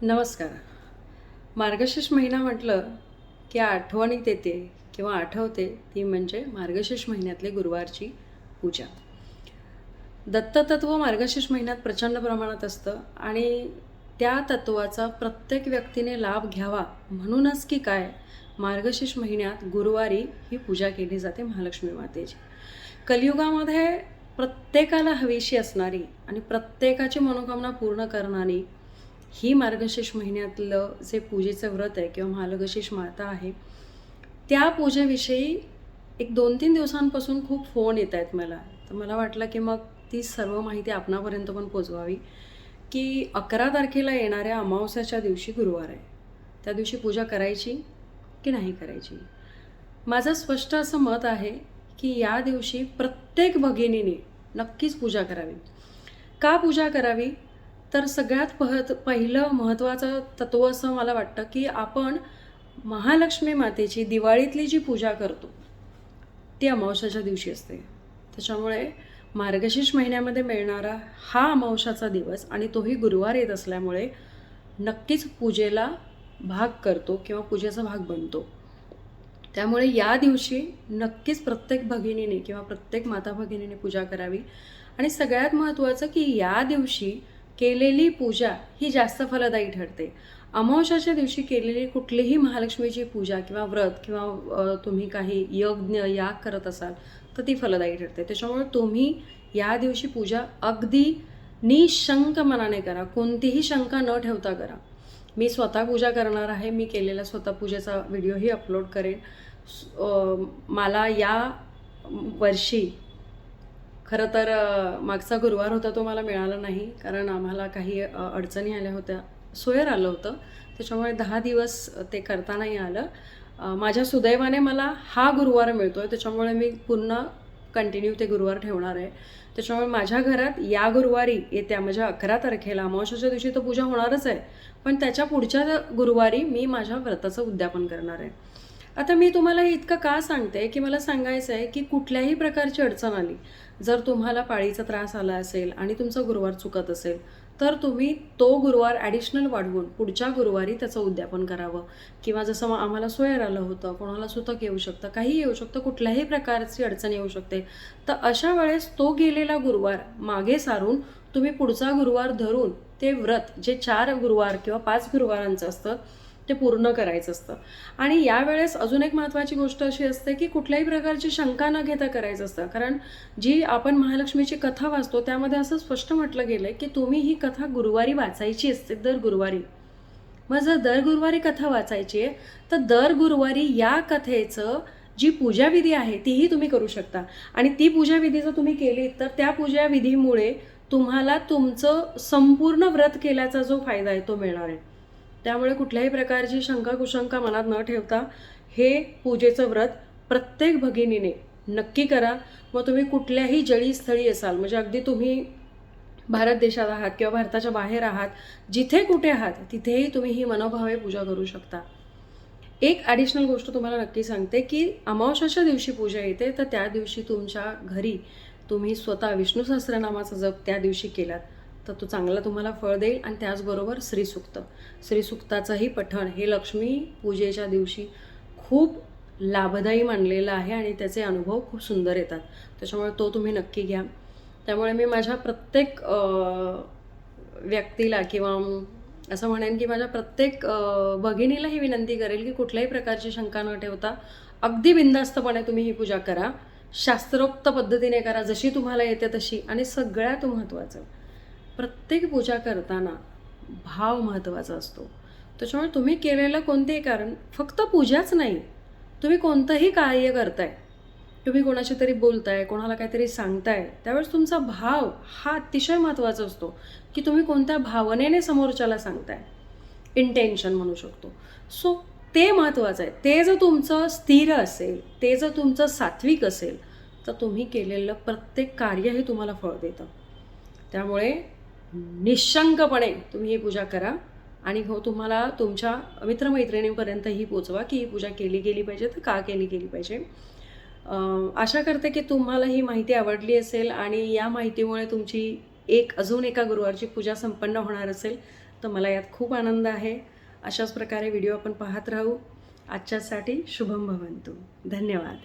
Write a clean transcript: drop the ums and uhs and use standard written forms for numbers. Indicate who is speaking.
Speaker 1: नमस्कार. मार्गशीर्ष महिना म्हटलं की आठवणीत येते किंवा आठवते ती म्हणजे मार्गशीर्ष महिन्यातली गुरुवारची पूजा. दत्ततत्व मार्गशीर्ष महिन्यात प्रचंड प्रमाणात असतं आणि त्या तत्वाचा प्रत्येक व्यक्तीने लाभ घ्यावा म्हणूनच की काय मार्गशीर्ष महिन्यात गुरुवारी ही पूजा केली जाते महालक्ष्मी मातेची. कलियुगामध्ये प्रत्येकाला हवीशी असणारी आणि प्रत्येकाची मनोकामना पूर्ण करणारी ही मार्गशीर्ष महिन्यातलं जे पूजेचं व्रत आहे किंवा मार्गशीर्ष माता आहे, त्या पूजेविषयी एक 2-3 दिवसांपासून खूप फोन येत आहेत मला. तर मला वाटलं की मग ती सर्व माहिती आपणापर्यंत पण पोचवावी, की 11 तारखेला येणाऱ्या अमावस्याच्या दिवशी गुरुवार आहे. त्या दिवशी पूजा करायची की नाही करायची? माझं स्पष्ट असं मत आहे, की या दिवशी प्रत्येक भगिनीने नक्कीच पूजा करावी. का पूजा करावी? तर सगळ्यात पहिलं महत्त्वाचं तत्त्व असं मला वाटतं, की आपण महालक्ष्मी मातेची दिवाळीतली जी पूजा करतो, ती अमावस्याच्या दिवशी असते. त्याच्यामुळे मार्गशीर्ष महिन्यामध्ये मिळणारा हा अमावस्याचा दिवस आणि तोही गुरुवार येत असल्यामुळे नक्कीच पूजेला भाग करतो किंवा पूजेचा भाग बनतो. त्यामुळे या दिवशी नक्कीच प्रत्येक भगिनीने किंवा प्रत्येक माता भगिनीने पूजा करावी. आणि सगळ्यात महत्त्वाचं की या दिवशी केलेली पूजा ही जास्त फलदायी ठरते. अमावस्याच्या दिवशी केलेली कुठलीही महालक्ष्मीची पूजा किंवा व्रत किंवा तुम्ही काही यज्ञ याग करत असाल तर ती फलदायी ठरते. त्याच्यामुळे तुम्ही या दिवशी पूजा अगदी निशंक मनाने करा, कोणतीही शंका न ठेवता करा. मी स्वतः पूजा करणार आहे. मी केलेल्या स्वतः पूजेचा व्हिडिओही अपलोड करेन. मला या वर्षी खरं तर मागचा गुरुवार होता तो मला मिळाला नाही, कारण आम्हाला काही अडचणी आल्या होत्या. सोयर आलं होतं, त्याच्यामुळे 10 दिवस ते करता नाही आलं. माझ्या सुदैवाने मला हा गुरुवार मिळतो आहे, त्याच्यामुळे मी पुन्हा कंटिन्यू ते गुरुवार ठेवणार आहे. त्याच्यामुळे माझ्या घरात या गुरुवारी येत्या म्हणजे 11 तारखेला अमावस्येच्या दिवशी तर पूजा होणारच आहे, पण त्याच्या पुढच्या गुरुवारी मी माझ्या व्रताचं उद्यापन करणार आहे. आता मी तुम्हाला हे इतकं का सांगते, की मला सांगायचं आहे की कुठल्याही प्रकारची अडचण आली, जर तुम्हाला पाळीचा त्रास आला असेल आणि तुमचा गुरुवार चुकत असेल, तर तुम्ही तो गुरुवार ॲडिशनल वाढवून पुढच्या गुरुवारी त्याचं उद्यापन करावं. किंवा जसं आम्हाला सोयर आलं होतं, कोणाला सुतक येऊ शकतं, काही येऊ शकतं, कुठल्याही प्रकारची अडचण येऊ शकते. तर अशा वेळेस तो गेलेला गुरुवार मागे सारून तुम्ही पुढचा गुरुवार धरून ते व्रत जे 4 गुरुवार किंवा 5 गुरुवारांचं असतं ते पूर्ण करायचं असतं. आणि यावेळेस अजून एक महत्त्वाची गोष्ट अशी असते की कुठल्याही प्रकारची शंका न घेता करायचं असतं. कारण जी आपण महालक्ष्मीची कथा वाचतो त्यामध्ये असं स्पष्ट म्हटलं गेलं आहे की तुम्ही ही कथा गुरुवारी वाचायची असते, दर गुरुवारी. मग जर दर गुरुवारी कथा वाचायची आहे तर दर गुरुवारी या कथेचं जी पूजाविधी आहे तीही तुम्ही करू शकता. आणि ती पूजाविधी जर तुम्ही केली तर त्या पूजाविधीमुळे तुम्हाला तुमचं संपूर्ण व्रत केल्याचा जो फायदा आहे तो मिळणार आहे. त्यामुळे कुठल्याही प्रकारची शंका कुशंका मनात न ठेवता हे पूजेचं व्रत प्रत्येक भगिनीने नक्की करा. मग तुम्ही कुठल्याही जळीस्थळी असाल, म्हणजे अगदी तुम्ही भारत देशात आहात किंवा भारताच्या बाहेर आहात, जिथे कुठे आहात तिथेही तुम्ही ही मनोभावे पूजा करू शकता. एक ॲडिशनल गोष्ट तुम्हाला नक्की सांगते की अमावस्याच्या दिवशी पूजा येते, तर त्या दिवशी तुमच्या घरी तुम्ही स्वतः विष्णू सहस्त्रनामाचा जप त्या दिवशी केलात तर तो चांगला तुम्हाला फळ देईल. आणि त्याचबरोबर श्रीसूक्ताचंही पठण हे लक्ष्मी पूजेच्या दिवशी खूप लाभदायी मानलेलं आहे आणि त्याचे अनुभव खूप सुंदर येतात. त्याच्यामुळे तो तुम्ही नक्की घ्या. त्यामुळे मी माझ्या प्रत्येक व्यक्तीला किंवा असं म्हणेन की माझ्या प्रत्येक भगिनीला ही विनंती करेल की कुठल्याही प्रकारची शंका न ठेवता अगदी बिनधास्तपणे तुम्ही ही पूजा करा. शास्त्रोक्त पद्धतीने करा, जशी तुम्हाला येते तशी. आणि सगळ्यात महत्त्वाचं, प्रत्येक पूजा करताना भाव महत्त्वाचा असतो. त्याच्यामुळे तुम्ही केलेलं कोणतेही कारण, फक्त पूजाच नाही, तुम्ही कोणतंही कार्य करताय, तुम्ही कोणाशी तरी बोलताय, कोणाला काहीतरी सांगताय, त्यावेळेस तुमचा भाव हा अतिशय महत्त्वाचा असतो की तुम्ही कोणत्या भावनेने समोरच्याला सांगताय. इंटेन्शन म्हणू शकतो. सो ते महत्त्वाचं आहे. ते जर तुमचं स्थिर असेल, ते जर तुमचं सात्विक असेल, तर तुम्ही केलेलं प्रत्येक कार्य हे तुम्हाला फळ देतं. त्यामुळे निशंकपणे तुम्ही ही पूजा करा. आणि हो, तुम्हाला तुमच्या मित्रमैत्रिणींपर्यंत ही पोचवा की ही पूजा केली गेली पाहिजे, तर का केली गेली पाहिजे. आशा करते की तुम्हाला ही माहिती आवडली असेल आणि या माहितीमुळे तुमची अजून एका गुरुवारची पूजा संपन्न होणार असेल. तर मला यात खूप आनंद आहे. अशाच प्रकारे व्हिडिओ आपण पाहत राहू. आजच्यासाठी शुभम भवंतु. धन्यवाद.